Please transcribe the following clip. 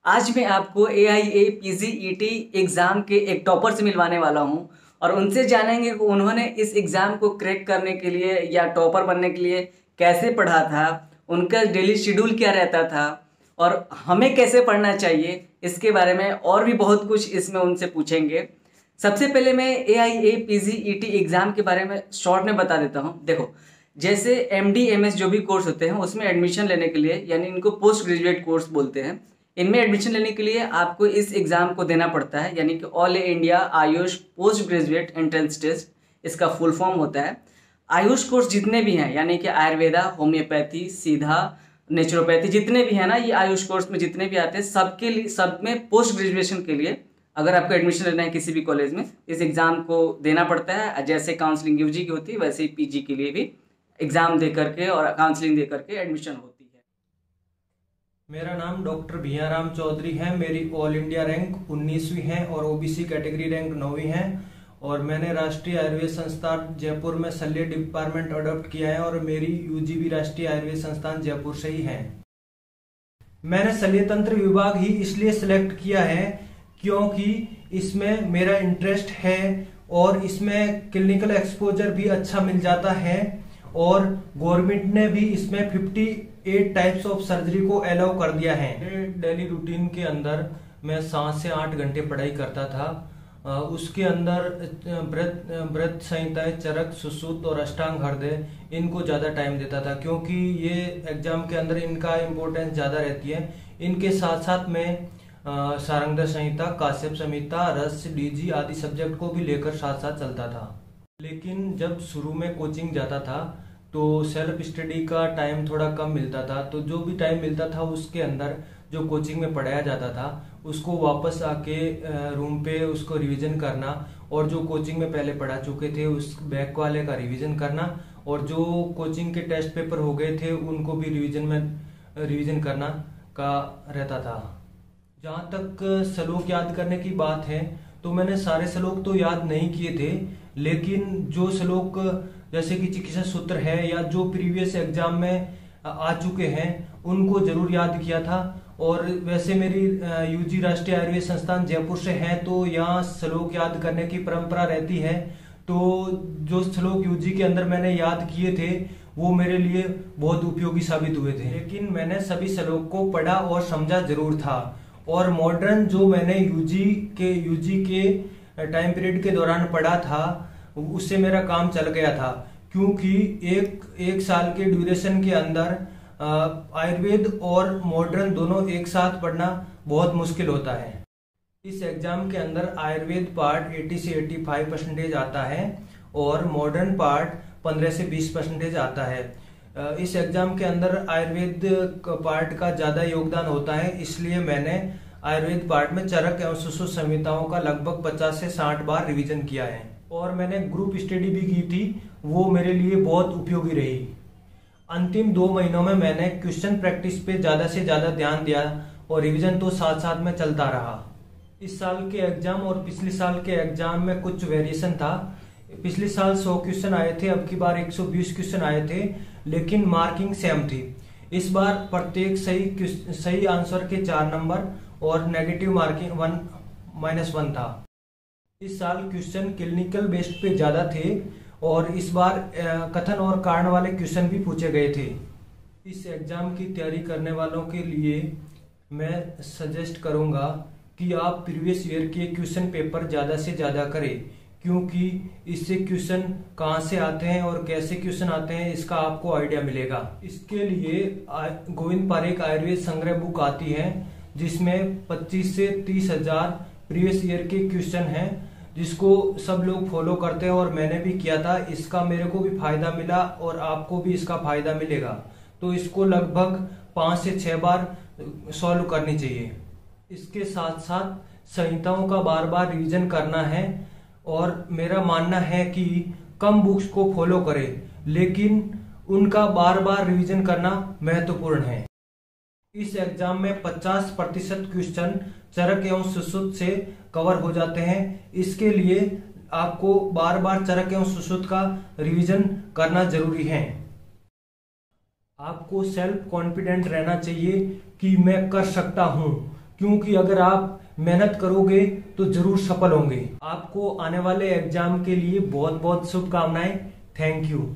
आज मैं आपको AIA PGET एग्ज़ाम के एक टॉपर से मिलवाने वाला हूं और उनसे जानेंगे कि उन्होंने इस एग्ज़ाम को क्रैक करने के लिए या टॉपर बनने के लिए कैसे पढ़ा था, उनका डेली शेड्यूल क्या रहता था और हमें कैसे पढ़ना चाहिए, इसके बारे में और भी बहुत कुछ इसमें उनसे पूछेंगे। सबसे पहले मैं AIA PGET एग्ज़ाम के बारे में शॉर्ट में बता देता हूँ। देखो, जैसे MD MS जो भी कोर्स होते हैं उसमें एडमिशन लेने के लिए, यानी इनको पोस्ट ग्रेजुएट कोर्स बोलते हैं, इनमें एडमिशन लेने के लिए आपको इस एग्ज़ाम को देना पड़ता है, यानी कि all India AYUSH post graduate entrance test, इसका फुल फॉर्म होता है। आयुष कोर्स जितने भी हैं, यानी कि आयुर्वेदा, होम्योपैथी, सीधा, नेचुरोपैथी, जितने भी हैं ना, ये आयुष कोर्स में जितने भी आते हैं, सबके लिए, सब में पोस्ट ग्रेजुएशन के लिए अगर आपको एडमिशन लेना है किसी भी कॉलेज में, इस एग्ज़ाम को देना पड़ता है। जैसे काउंसलिंग UG की होती है, वैसे ही PG के लिए भी एग्ज़ाम दे करके और काउंसलिंग दे करके एडमिशन होती है। मेरा नाम डॉक्टर भैयाराम चौधरी है। मेरी ऑल इंडिया रैंक 19वीं है और OBC कैटेगरी रैंक 9वीं है और मैंने राष्ट्रीय आयुर्वेद संस्थान जयपुर में शल्य डिपार्टमेंट अडॉप्ट किया है और मेरी UG भी राष्ट्रीय आयुर्वेद संस्थान जयपुर से ही है। मैंने शल्य तंत्र विभाग ही इसलिए सिलेक्ट किया है क्योंकि इसमें मेरा इंटरेस्ट है और इसमें क्लिनिकल एक्सपोजर भी अच्छा मिल जाता है और गवर्नमेंट ने भी इसमें 58 टाइप्स ऑफ सर्जरी को अलाउ कर दिया है। डेली रूटीन के अंदर मैं 7 से 8 घंटे पढ़ाई करता था। उसके अंदर व्रत संहिताएं, चरक, सुश्रुत और अष्टांग हृदय, इनको ज्यादा टाइम देता था क्योंकि ये एग्जाम के अंदर इनका इम्पोर्टेंस ज्यादा रहती है। इनके साथ साथ में सारंगधर संहिता, काश्यप संहिता, रस, DG आदि सब्जेक्ट को भी लेकर साथ साथ चलता था। लेकिन जब शुरू में कोचिंग जाता था तो सेल्फ स्टडी का टाइम थोड़ा कम मिलता था, तो जो भी टाइम मिलता था उसके अंदर जो कोचिंग में पढ़ाया जाता था उसको वापस आके रूम पे उसको रिवीजन करना और जो कोचिंग में पहले पढ़ा चुके थे उस बैक वाले का रिवीजन करना और जो कोचिंग के टेस्ट पेपर हो गए थे उनको भी रिवीजन करना का रहता था। जहाँ तक श्लोक याद करने की बात है तो मैंने सारे श्लोक तो याद नहीं किए थे, लेकिन जो श्लोक जैसे कि चिकित्सा सूत्र है या जो प्रीवियस एग्जाम में आ चुके हैं उनको जरूर याद किया था। और वैसे मेरी UG राष्ट्रीय आयुर्वेद संस्थान जयपुर से है तो यहाँ श्लोक याद करने की परंपरा रहती है। तो जो श्लोक UG के अंदर मैंने याद किए थे वो मेरे लिए बहुत उपयोगी साबित हुए थे। लेकिन मैंने सभी श्लोक को पढ़ा और समझा जरूर था और मॉडर्न जो मैंने UG के टाइम पीरियड के दौरान पढ़ा था उससे मेरा काम चल गया था क्योंकि एक साल के ड्यूरेशन के अंदर आयुर्वेद और मॉडर्न दोनों एक साथ पढ़ना बहुत मुश्किल होता है। इस एग्जाम के अंदर आयुर्वेद पार्ट 80 से 85% आता है और मॉडर्न पार्ट 15 से 20% आता है। इस एग्जाम के अंदर आयुर्वेद पार्ट का ज्यादा योगदान होता है, इसलिए मैंने आयुर्वेद पार्ट में चरक एवं सुश्रुत संहिताओं का लगभग 50 से 60 बार रिवीजन किया है और मैंने ग्रुप स्टडी भी की थी, वो मेरे लिए बहुत उपयोगी रही। अंतिम 2 महीनों में मैंने क्वेश्चन प्रैक्टिस पे ज्यादा से ज्यादा ध्यान दिया और रिवीजन तो साथ साथ में चलता रहा। इस साल के एग्जाम और पिछले साल के एग्जाम में कुछ वेरिएशन था। पिछले साल 100 क्वेश्चन आए थे, अब की बार 120 क्वेश्चन आए थे, लेकिन मार्किंग सेम थी। इस बार प्रत्येक सही आंसर के 4 नंबर और नेगेटिव मार्किंग 1-1 था। इस साल क्वेश्चन क्लिनिकल बेस्ड पे ज्यादा थे और इस बार कथन और कारण वाले क्वेश्चन भी पूछे गए थे। इस एग्जाम की तैयारी करने वालों के लिए मैं सजेस्ट करूंगा कि आप प्रीवियस ईयर के क्वेश्चन पेपर ज्यादा से ज्यादा करें क्योंकि इससे क्वेश्चन कहाँ से आते हैं और कैसे क्वेश्चन आते हैं इसका आपको आइडिया मिलेगा। इसके लिए गोविंद पारेख आयुर्वेद संग्रह बुक आती है जिसमें 25 से 30 हजार प्रीवियस ईयर के क्वेश्चन हैं जिसको सब लोग फॉलो करते हैं और मैंने भी किया था। इसका मेरे को भी फायदा मिला और आपको भी इसका फायदा मिलेगा, तो इसको लगभग 5 से 6 बार सॉल्व करनी चाहिए। इसके साथ साथ संहिताओं का बार बार रिवीजन करना है और मेरा मानना है कि कम बुक्स को फॉलो करें लेकिन उनका बार बार रिवीजन करना महत्वपूर्ण है। इस एग्जाम में 50% क्वेश्चन चरक एवं सुश्रुत से कवर हो जाते हैं। इसके लिए आपको बार बार चरक एवं सुश्रुत का रिवीजन करना जरूरी है। आपको सेल्फ कॉन्फिडेंट रहना चाहिए कि मैं कर सकता हूं, क्योंकि अगर आप मेहनत करोगे तो जरूर सफल होंगे। आपको आने वाले एग्जाम के लिए बहुत बहुत शुभकामनाएं। Thank you.